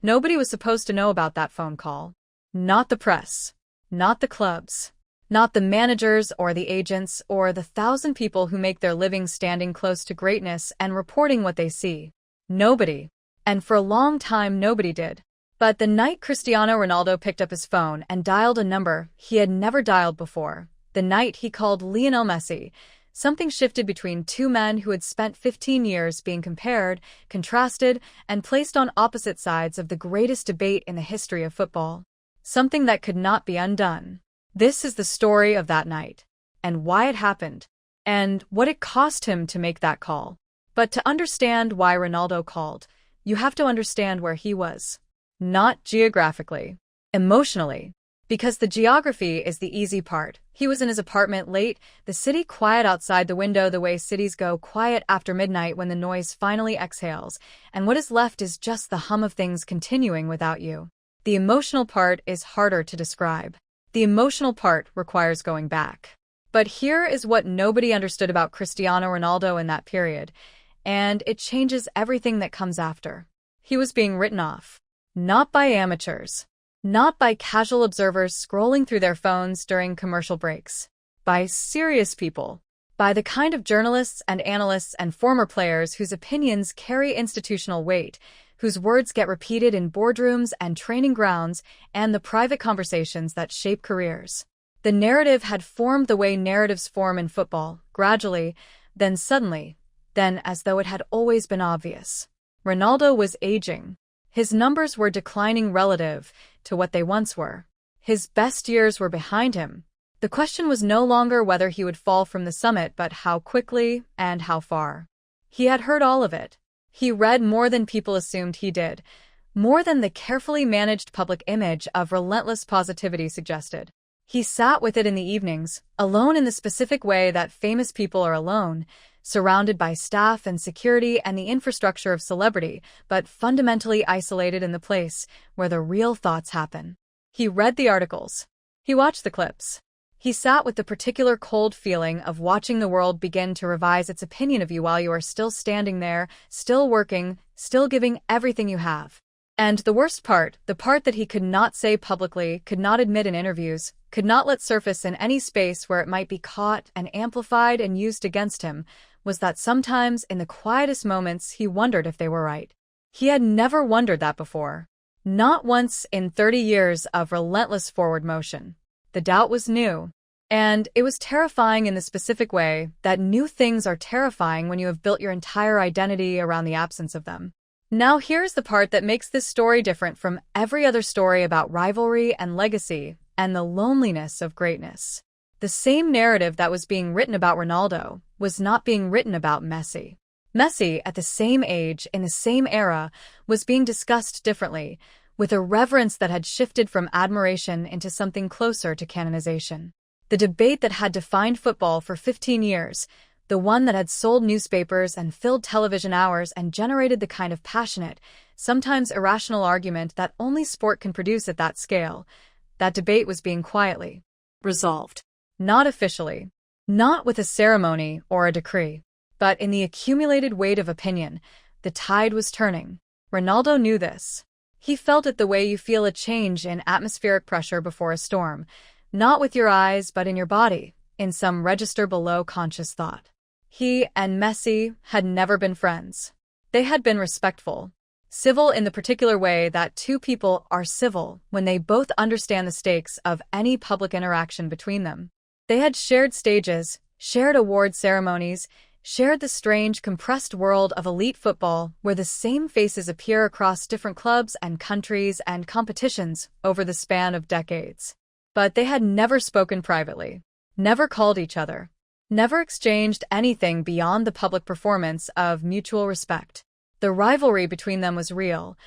Nobody was supposed to know about that phone call. Not the press. Not the clubs. Not the managers or the agents or the 1,000 people who make their living standing close to greatness and reporting what they see. Nobody. And for a long time, nobody did. But the night Cristiano Ronaldo picked up his phone and dialed a number he had never dialed before, the night he called Lionel Messi, something shifted between two men who had spent 15 years being compared, contrasted, and placed on opposite sides of the greatest debate in the history of football. Something that could not be undone. This is the story of that night, and why it happened, and what it cost him to make that call. But to understand why Ronaldo called, you have to understand where he was. Not geographically. Emotionally. Because the geography is the easy part. He was in his apartment late, the city quiet outside the window the way cities go quiet after midnight when the noise finally exhales, and what is left is just the hum of things continuing without you. The emotional part is harder to describe. The emotional part requires going back. But here is what nobody understood about Cristiano Ronaldo in that period, and it changes everything that comes after. He was being written off. Not by amateurs. Not by casual observers scrolling through their phones during commercial breaks. By serious people. By the kind of journalists and analysts and former players whose opinions carry institutional weight, whose words get repeated in boardrooms and training grounds, and the private conversations that shape careers. The narrative had formed the way narratives form in football, gradually, then suddenly, then as though it had always been obvious. Ronaldo was aging. His numbers were declining relative to what they once were. His best years were behind him. The question was no longer whether he would fall from the summit, but how quickly and how far. He had heard all of it. He read more than people assumed he did, more than the carefully managed public image of relentless positivity suggested. He sat with it in the evenings, alone in the specific way that famous people are alone, surrounded by staff and security and the infrastructure of celebrity, but fundamentally isolated in the place where the real thoughts happen. He read the articles. He watched the clips. He sat with the particular cold feeling of watching the world begin to revise its opinion of you while you are still standing there, still working, still giving everything you have. And the worst part, the part that he could not say publicly, could not admit in interviews, could not let surface in any space where it might be caught and amplified and used against him, was that sometimes in the quietest moments he wondered if they were right. He had never wondered that before. Not once in 30 years of relentless forward motion. The doubt was new. And it was terrifying in the specific way that new things are terrifying when you have built your entire identity around the absence of them. Now here's the part that makes this story different from every other story about rivalry and legacy and the loneliness of greatness. The same narrative that was being written about Ronaldo was not being written about Messi. Messi, at the same age, in the same era, was being discussed differently, with a reverence that had shifted from admiration into something closer to canonization. The debate that had defined football for 15 years, the one that had sold newspapers and filled television hours and generated the kind of passionate, sometimes irrational argument that only sport can produce at that scale, that debate was being quietly resolved. Not officially, not with a ceremony or a decree, but in the accumulated weight of opinion. The tide was turning. Ronaldo knew this. He felt it the way you feel a change in atmospheric pressure before a storm, not with your eyes but in your body, in some register below conscious thought. He and Messi had never been friends. They had been respectful. Civil in the particular way that two people are civil when they both understand the stakes of any public interaction between them. They had shared stages, shared award ceremonies, shared the strange, compressed world of elite football where the same faces appear across different clubs and countries and competitions over the span of decades. But they had never spoken privately, never called each other, never exchanged anything beyond the public performance of mutual respect. The rivalry between them was real.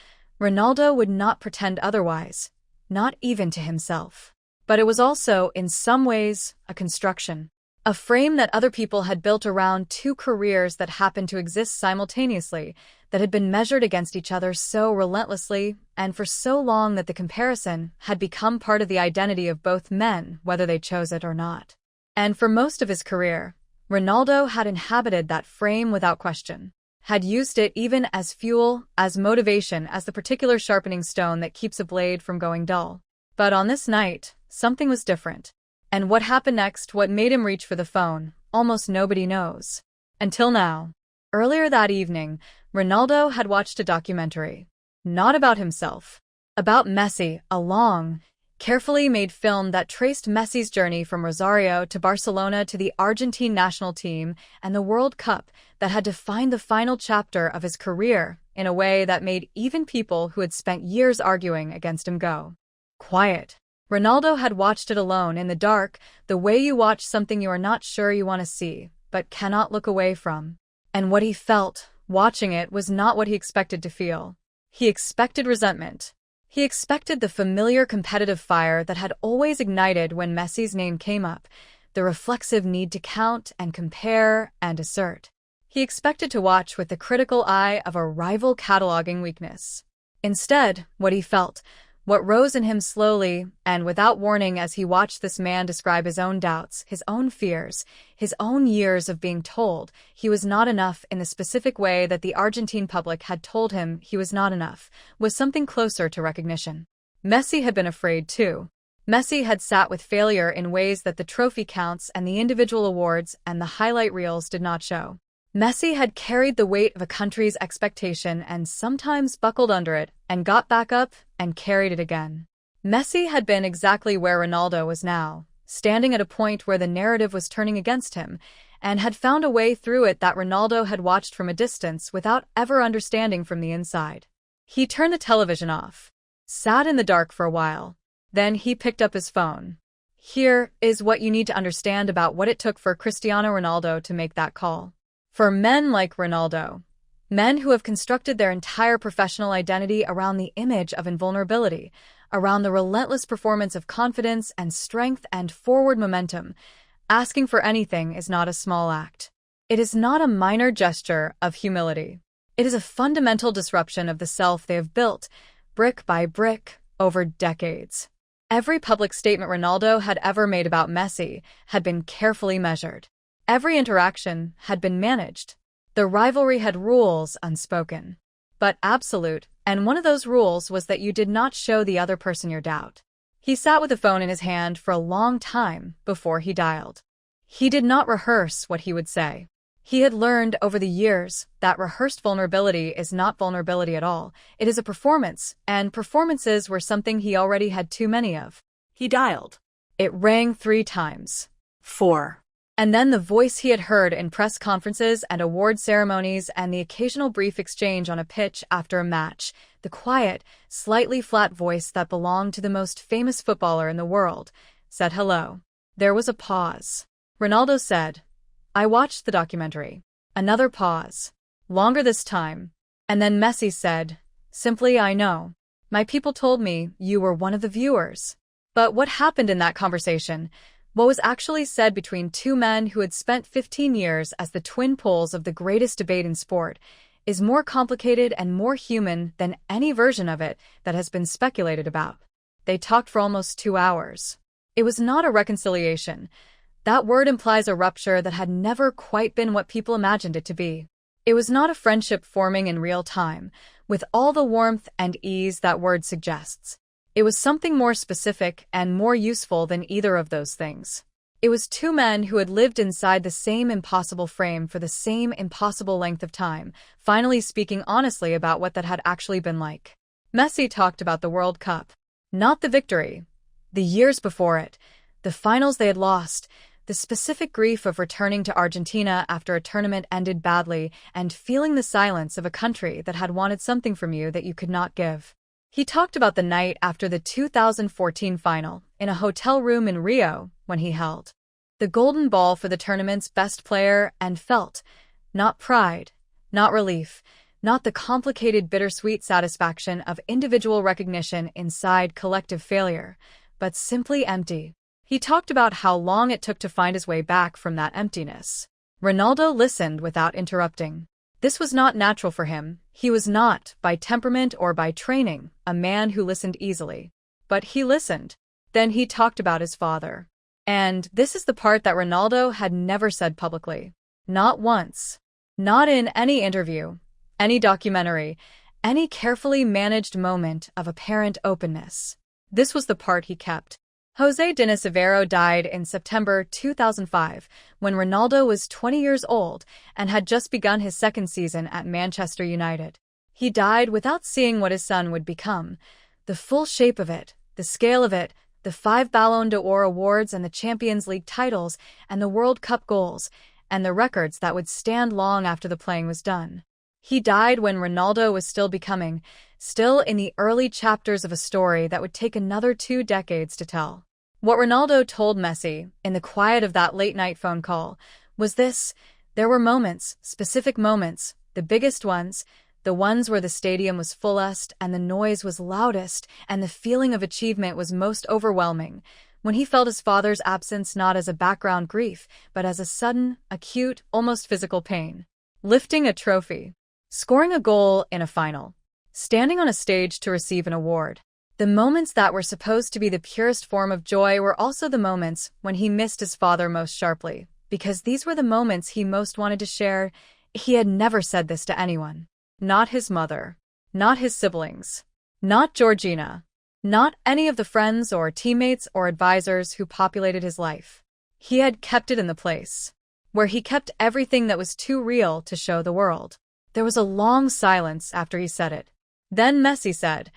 Ronaldo would not pretend otherwise, not even to himself. But it was also, in some ways, a construction. A frame that other people had built around two careers that happened to exist simultaneously, that had been measured against each other so relentlessly and for so long that the comparison had become part of the identity of both men, whether they chose it or not. And for most of his career, Ronaldo had inhabited that frame without question. had used it even as fuel, as motivation, as the particular sharpening stone that keeps a blade from going dull. But on this night, something was different. And what happened next, what made him reach for the phone, almost nobody knows. Until now. Earlier that evening, Ronaldo had watched a documentary. Not about himself. About Messi, a long, carefully made film that traced Messi's journey from Rosario to Barcelona to the Argentine national team and the World Cup that had defined the final chapter of his career in a way that made even people who had spent years arguing against him go quiet. Ronaldo had watched it alone in the dark, the way you watch something you are not sure you want to see, but cannot look away from. And what he felt, watching it, was not what he expected to feel. He expected resentment. He expected the familiar competitive fire that had always ignited when Messi's name came up, the reflexive need to count and compare and assert. He expected to watch with the critical eye of a rival cataloging weakness. Instead, what he felt, what rose in him slowly and without warning as he watched this man describe his own doubts, his own fears, his own years of being told he was not enough in the specific way that the Argentine public had told him he was not enough, was something closer to recognition. Messi had been afraid too. Messi had sat with failure in ways that the trophy counts and the individual awards and the highlight reels did not show. Messi had carried the weight of a country's expectation and sometimes buckled under it and got back up and carried it again. Messi had been exactly where Ronaldo was now, standing at a point where the narrative was turning against him, and had found a way through it that Ronaldo had watched from a distance without ever understanding from the inside. He turned the television off, sat in the dark for a while. Then he picked up his phone. Here is what you need to understand about what it took for Cristiano Ronaldo to make that call. For men like Ronaldo, men who have constructed their entire professional identity around the image of invulnerability, around the relentless performance of confidence and strength and forward momentum, asking for anything is not a small act. It is not a minor gesture of humility. It is a fundamental disruption of the self they have built, brick by brick, over decades. Every public statement Ronaldo had ever made about Messi had been carefully measured. Every interaction had been managed. The rivalry had rules unspoken, but absolute, and one of those rules was that you did not show the other person your doubt. He sat with the phone in his hand for a long time before he dialed. He did not rehearse what he would say. He had learned over the years that rehearsed vulnerability is not vulnerability at all. It is a performance, and performances were something he already had too many of. He dialed. It rang 3 times. 4. And then the voice he had heard in press conferences and award ceremonies and the occasional brief exchange on a pitch after a match, the quiet, slightly flat voice that belonged to the most famous footballer in the world, said hello. There was a pause. Ronaldo said, I watched the documentary. Another pause. Longer this time. And then Messi said, simply, I know. My people told me you were one of the viewers. But what happened in that conversation? What was actually said between 2 men who had spent 15 years as the twin poles of the greatest debate in sport is more complicated and more human than any version of it that has been speculated about. They talked for almost 2 hours. It was not a reconciliation. That word implies a rupture that had never quite been what people imagined it to be. It was not a friendship forming in real time, with all the warmth and ease that word suggests. It was something more specific and more useful than either of those things. It was 2 men who had lived inside the same impossible frame for the same impossible length of time, finally speaking honestly about what that had actually been like. Messi talked about the World Cup. Not the victory. The years before it. The finals they had lost. The specific grief of returning to Argentina after a tournament ended badly and feeling the silence of a country that had wanted something from you that you could not give. He talked about the night after the 2014 final, in a hotel room in Rio, when he held the golden ball for the tournament's best player and felt, not pride, not relief, not the complicated bittersweet satisfaction of individual recognition inside collective failure, but simply empty. He talked about how long it took to find his way back from that emptiness. Ronaldo listened without interrupting. This was not natural for him. He was not, by temperament or by training, a man who listened easily. But he listened. Then he talked about his father. And this is the part that Ronaldo had never said publicly. Not once. Not in any interview, any documentary, any carefully managed moment of apparent openness. This was the part he kept. José Diniz Aveiro died in September 2005 when Ronaldo was 20 years old and had just begun his second season at Manchester United. He died without seeing what his son would become. The full shape of it, the scale of it, the 5 Ballon d'Or awards and the Champions League titles and the World Cup goals, and the records that would stand long after the playing was done. He died when Ronaldo was still becoming, still in the early chapters of a story that would take another 2 decades to tell. What Ronaldo told Messi, in the quiet of that late-night phone call, was this: there were moments, specific moments, the biggest ones, the ones where the stadium was fullest and the noise was loudest and the feeling of achievement was most overwhelming, when he felt his father's absence not as a background grief, but as a sudden, acute, almost physical pain. Lifting a trophy, scoring a goal in a final, standing on a stage to receive an award. The moments that were supposed to be the purest form of joy were also the moments when he missed his father most sharply, because these were the moments he most wanted to share. He had never said this to anyone. Not his mother, not his siblings, not Georgina, not any of the friends or teammates or advisors who populated his life. He had kept it in the place where he kept everything that was too real to show the world. There was a long silence after he said it. Then Messi said,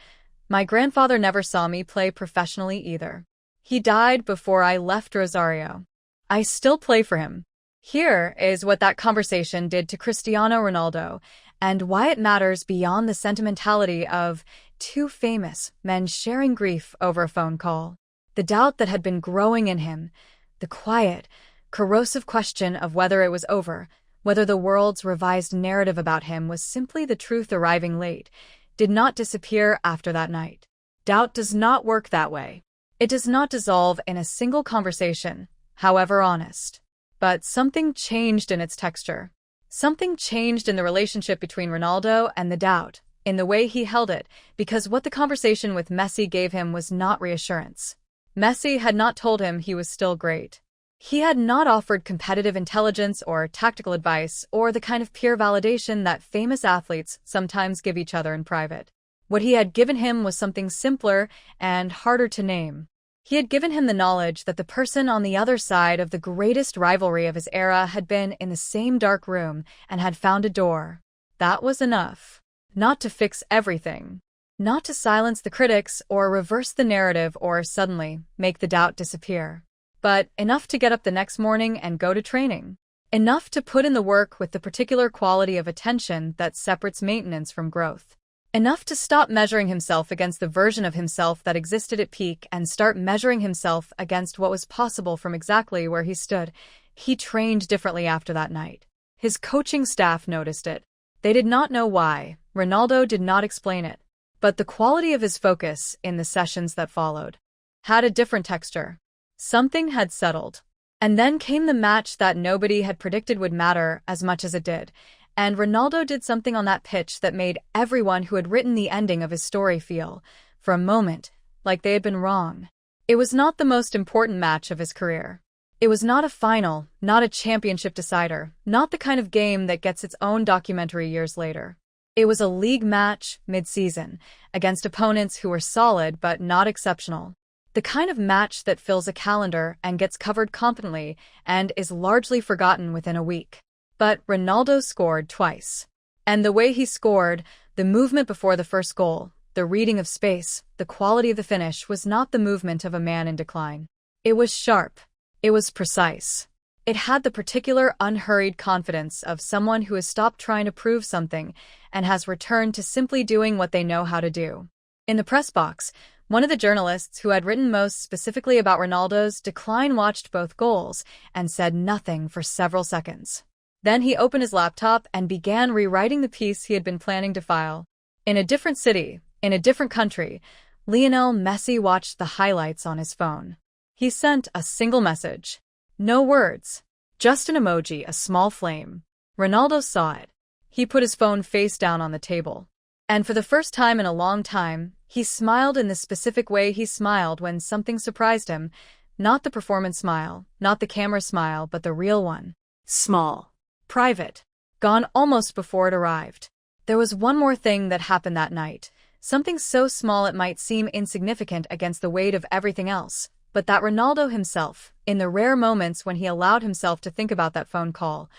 "My grandfather never saw me play professionally either. He died before I left Rosario. I still play for him." Here is what that conversation did to Cristiano Ronaldo, and why it matters beyond the sentimentality of 2 famous men sharing grief over a phone call. The doubt that had been growing in him, the quiet, corrosive question of whether it was over, whether the world's revised narrative about him was simply the truth arriving late, did not disappear after that night. Doubt does not work that way. It does not dissolve in a single conversation, however honest. But something changed in its texture. Something changed in the relationship between Ronaldo and the doubt, in the way he held it, because what the conversation with Messi gave him was not reassurance. Messi had not told him he was still great. He had not offered competitive intelligence or tactical advice or the kind of peer validation that famous athletes sometimes give each other in private. What he had given him was something simpler and harder to name. He had given him the knowledge that the person on the other side of the greatest rivalry of his era had been in the same dark room and had found a door. That was enough. Not to fix everything. Not to silence the critics or reverse the narrative or suddenly make the doubt disappear. But enough to get up the next morning and go to training. Enough to put in the work with the particular quality of attention that separates maintenance from growth. Enough to stop measuring himself against the version of himself that existed at peak and start measuring himself against what was possible from exactly where he stood. He trained differently after that night. His coaching staff noticed it. They did not know why. Ronaldo did not explain it. But the quality of his focus in the sessions that followed had a different texture. Something had settled. And then came the match that nobody had predicted would matter as much as it did. And Ronaldo did something on that pitch that made everyone who had written the ending of his story feel, for a moment, like they had been wrong. It was not the most important match of his career. It was not a final, not a championship decider, not the kind of game that gets its own documentary years later. It was a league match, mid-season, against opponents who were solid but not exceptional. The kind of match that fills a calendar and gets covered competently and is largely forgotten within a week. But Ronaldo scored twice. And the way he scored, the movement before the first goal, the reading of space, the quality of the finish was not the movement of a man in decline. It was sharp. It was precise. It had the particular unhurried confidence of someone who has stopped trying to prove something and has returned to simply doing what they know how to do. In the press box, one of the journalists who had written most specifically about Ronaldo's decline watched both goals and said nothing for several seconds. Then he opened his laptop and began rewriting the piece he had been planning to file. In a different city, in a different country, Lionel Messi watched the highlights on his phone. He sent a single message. No words. Just an emoji, a small flame. Ronaldo saw it. He put his phone face down on the table. And for the first time in a long time, he smiled in the specific way he smiled when something surprised him. Not the performance smile, not the camera smile, but the real one. Small. Private. gone almost before it arrived. There was one more thing that happened that night, something so small it might seem insignificant against the weight of everything else, but that Ronaldo himself, in the rare moments when he allowed himself to think about that phone call,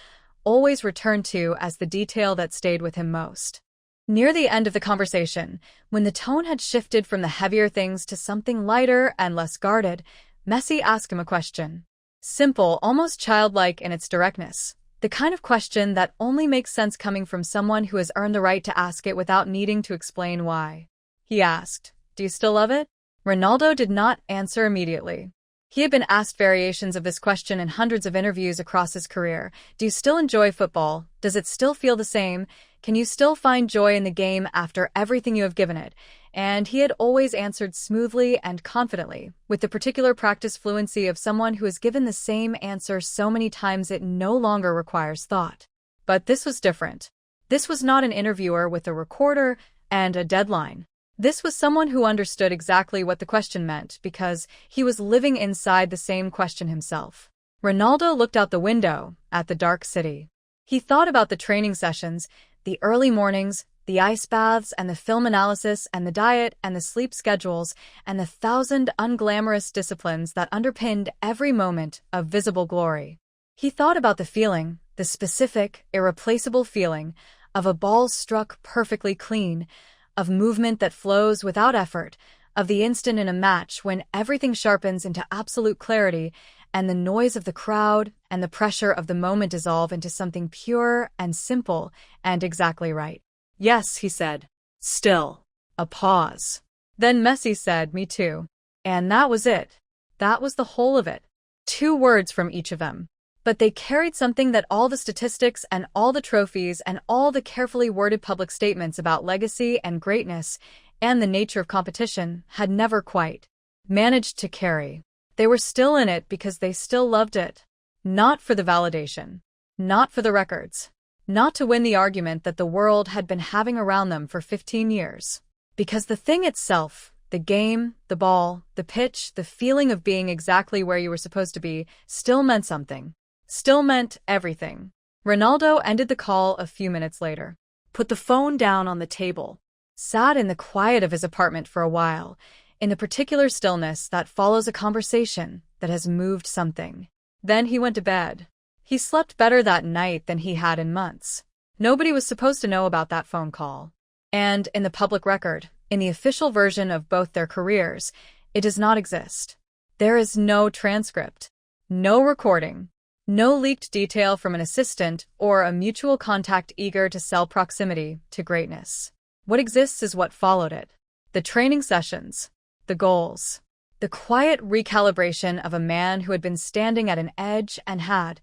always returned to as the detail that stayed with him most. Near the end of the conversation, when the tone had shifted from the heavier things to something lighter and less guarded, Messi asked him a question. Simple, almost childlike in its directness. The kind of question that only makes sense coming from someone who has earned the right to ask it without needing to explain why. He asked, "Do you still love it?" Ronaldo did not answer immediately. He had been asked variations of this question in hundreds of interviews across his career. Do you still enjoy football? Does it still feel the same? Can you still find joy in the game after everything you have given it? And he had always answered smoothly and confidently, with the particular practice fluency of someone who has given the same answer so many times it no longer requires thought. But this was different. This was not an interviewer with a recorder and a deadline. This was someone who understood exactly what the question meant because he was living inside the same question himself. Ronaldo looked out the window at the dark city. He thought about the training sessions, the early mornings, the ice baths and the film analysis and the diet and the sleep schedules and the 1,000 unglamorous disciplines that underpinned every moment of visible glory. He thought about the feeling, the specific, irreplaceable feeling, of a ball struck perfectly clean, of movement that flows without effort, of the instant in a match when everything sharpens into absolute clarity and the noise of the crowd and the pressure of the moment dissolve into something pure and simple and exactly right. "Yes," he said. Still. A pause. Then Messi said, "Me too." And that was it. That was the whole of it. 2 words from each of them. But they carried something that all the statistics and all the trophies and all the carefully worded public statements about legacy and greatness and the nature of competition had never quite managed to carry. They were still in it because they still loved it. Not for the validation. Not for the records. Not to win the argument that the world had been having around them for 15 years. Because the thing itself, the game, the ball, the pitch, the feeling of being exactly where you were supposed to be, still meant something. Still meant everything. Ronaldo ended the call a few minutes later. Put the phone down on the table. Sat in the quiet of his apartment for a while, in the particular stillness that follows a conversation that has moved something. Then he went to bed. He slept better that night than he had in months. Nobody was supposed to know about that phone call. And in the public record, in the official version of both their careers, it does not exist. There is no transcript, no recording, no leaked detail from an assistant or a mutual contact eager to sell proximity to greatness. What exists is what followed it. The training sessions, the goals, the quiet recalibration of a man who had been standing at an edge and had,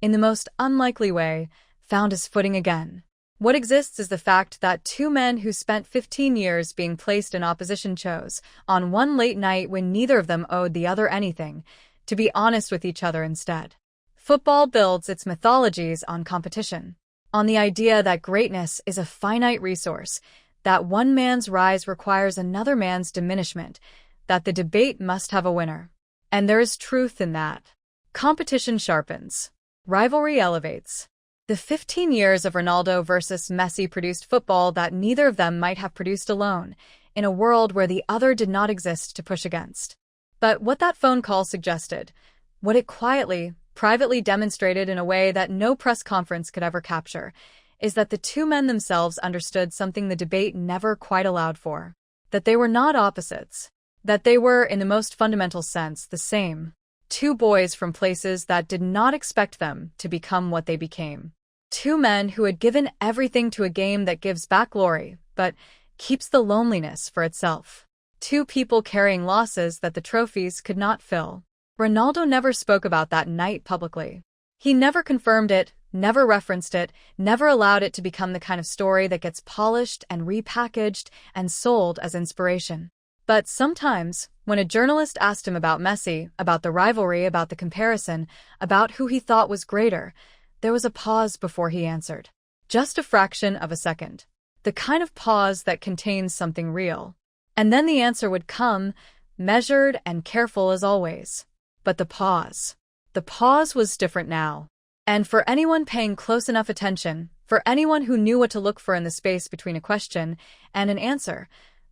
in the most unlikely way, found his footing again. What exists is the fact that 2 men who spent 15 years being placed in opposition chose, on one late night when neither of them owed the other anything, to be honest with each other instead. Football builds its mythologies on competition, on the idea that greatness is a finite resource, that one man's rise requires another man's diminishment, that the debate must have a winner. And there is truth in that. Competition sharpens. Rivalry elevates. The 15 years of Ronaldo versus Messi produced football that neither of them might have produced alone, in a world where the other did not exist to push against. But what that phone call suggested, what it quietly, privately demonstrated in a way that no press conference could ever capture, is that the 2 men themselves understood something the debate never quite allowed for. That they were not opposites. That they were, in the most fundamental sense, the same. 2 boys from places that did not expect them to become what they became. 2 men who had given everything to a game that gives back glory, but keeps the loneliness for itself. 2 people carrying losses that the trophies could not fill. Ronaldo never spoke about that night publicly. He never confirmed it, never referenced it, never allowed it to become the kind of story that gets polished and repackaged and sold as inspiration. But sometimes, when a journalist asked him about Messi, about the rivalry, about the comparison, about who he thought was greater, there was a pause before he answered. Just a fraction of a second. The kind of pause that contains something real. And then the answer would come, measured and careful as always. But the pause was different now. And for anyone paying close enough attention, For anyone who knew what to look for in the space between a question and an answer,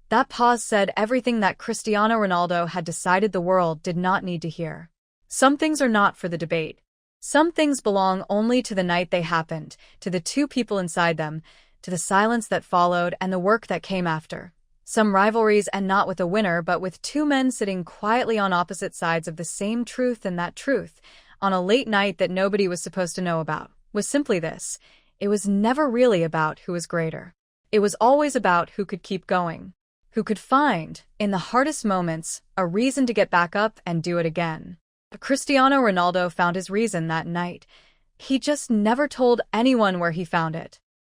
that pause said everything that Cristiano Ronaldo had decided the world did not need to hear. Some things are not for the debate. Some things belong only to the night they happened, to the two people inside them, to the silence that followed and the work that came after. Some rivalries and not with a winner, but with two men sitting quietly on opposite sides of the same truth, and that truth, on a late night that nobody was supposed to know about, was simply this: it was never really about who was greater. It was always about who could keep going, who could find, in the hardest moments, a reason to get back up and do it again. But Cristiano Ronaldo found his reason that night. He just never told anyone where he found it.